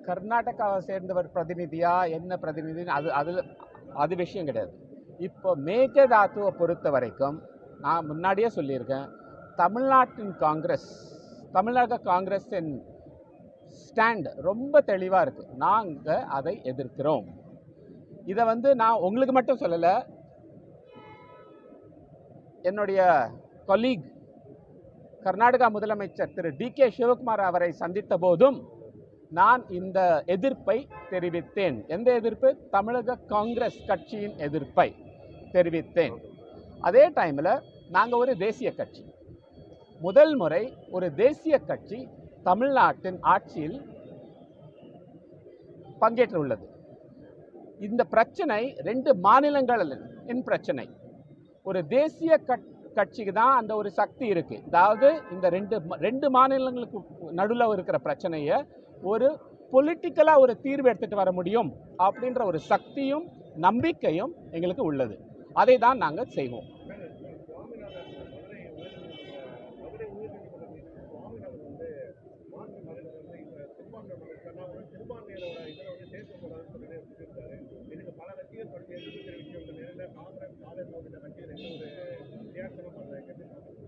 கர்நாடகாவை சேர்ந்தவர் பிரதிநிதியா என்ன பிரதிநிதி அது விஷயம் கிடையாது. இப்போ மேகதாதுவை பொறுத்த வரைக்கும் நான் முன்னாடியே சொல்லியிருக்கேன், தமிழ்நாடு காங்கிரஸின் ஸ்டாண்ட் ரொம்ப தெளிவாக இருக்குது. நாங்கள் அதை எதிர்க்கிறோம். இதை நான் உங்களுக்கு மட்டும் சொல்லலை, என்னுடைய கொலீக் கர்நாடகா முதலமைச்சர் திரு டி.கே. சிவகுமார் அவரை சந்தித்த போதும் நான் இந்த எதிர்ப்பை தெரிவித்தேன். எந்த எதிர்ப்பு? தமிழக காங்கிரஸ் கட்சியின் எதிர்ப்பை தெரிவித்தேன். அதே டைமில் நாங்கள் ஒரு தேசிய கட்சி, முதல் முறை ஒரு தேசிய கட்சி தமிழ்நாட்டின் ஆட்சியில் பங்கேற்றுள்ளது. இந்த பிரச்சனை 2 மாநிலங்களின் பிரச்சனை. ஒரு தேசிய கட்சிக்கு தான் அந்த ஒரு சக்தி இருக்கு. அதாவது இந்த ரெண்டு மாநிலங்களுக்கு நடுவில் இருக்கிற பிரச்சனையை ஒரு பொலிட்டிக்கலா ஒரு தீர்வு எடுத்துட்டு வர முடியும் அப்படின்ற ஒரு சக்தியும் நம்பிக்கையும் எங்களுக்கு உள்ளது. அதை தான் நாங்கள் செய்வோம்.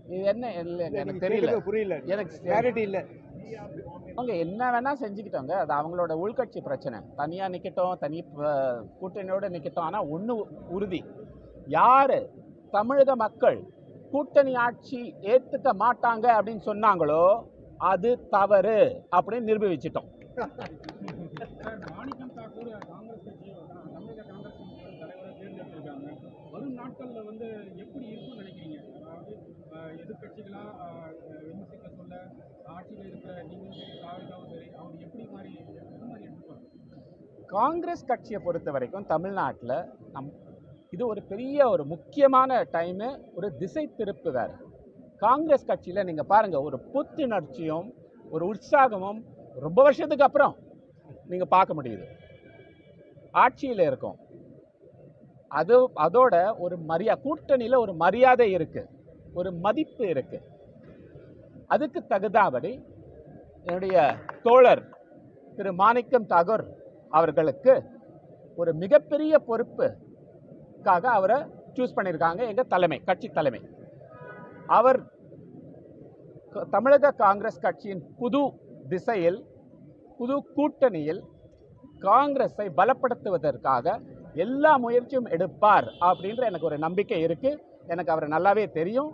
இது என்ன எனக்கு தெரியல, புரியல, எனக்கு கிளாரிட்டி இல்லை. அவங்க என்ன வேணா செஞ்சுக்கிட்டோங்க, அது அவங்களோட உள்கட்சி பிரச்சனை. தனியாக நிற்கட்டும், கூட்டணியோடு நிற்கட்டும். ஆனால் ஒன்று உறுதி, யார் தமிழக மக்கள் கூட்டணி ஆட்சி ஏற்றுக்க மாட்டாங்க அப்படின்னு சொன்னாங்களோ அது தவறு அப்படின்னு நிரூபிச்சிட்டோம். மாணிக்கம் தாக்கூர் காங்கிரஸ் கட்சி தமிழக காங்கிரஸ் தலைவரை தேர்ந்தெடுத்திருக்காங்க. வரும் நாட்களில் எப்படி இருக்கும்னு நினைக்கிறீங்க? அதாவது எதிர்கட்சிகளா விமர்சிக்க சொல்ல ஆட்சியில் இருக்கிற நீங்களும் சரி தாவூரும் சரி அவங்க எப்படி மாதிரி எடுத்துப்பாங்க? காங்கிரஸ் கட்சியை பொறுத்த வரைக்கும் தமிழ்நாட்டில் இது ஒரு பெரிய ஒரு முக்கியமான டைமு, ஒரு திசை திருப்பு வேறு. காங்கிரஸ் கட்சியில் நீங்கள் பாருங்கள், ஒரு புத்துணர்ச்சியும் ஒரு உற்சாகமும் ரொம்ப வருஷத்துக்கு அப்புறம் நீங்கள் பார்க்க முடியுது. ஆட்சியில் இருக்கும், அதோட ஒரு கூட்டணியில் ஒரு மரியாதை இருக்குது, ஒரு மதிப்பு இருக்குது. அதுக்கு தகுந்தாபடி என்னுடைய தோழர் திரு மாணிக்கம் தாக்கூர் அவர்களுக்கு ஒரு மிகப்பெரிய பொறுப்புக்காக அவரை சூஸ் பண்ணியிருக்காங்க எங்கள் கட்சி தலைமை. அவர் தமிழக காங்கிரஸ் கட்சியின் புது திசையில், புது கூட்டணியில் காங்கிரஸை பலப்படுத்துவதற்காக எல்லா முயற்சியும் எடுப்பார் அப்படின்ற எனக்கு ஒரு நம்பிக்கை இருக்குது. எனக்கு அவரை நல்லாவே தெரியும்.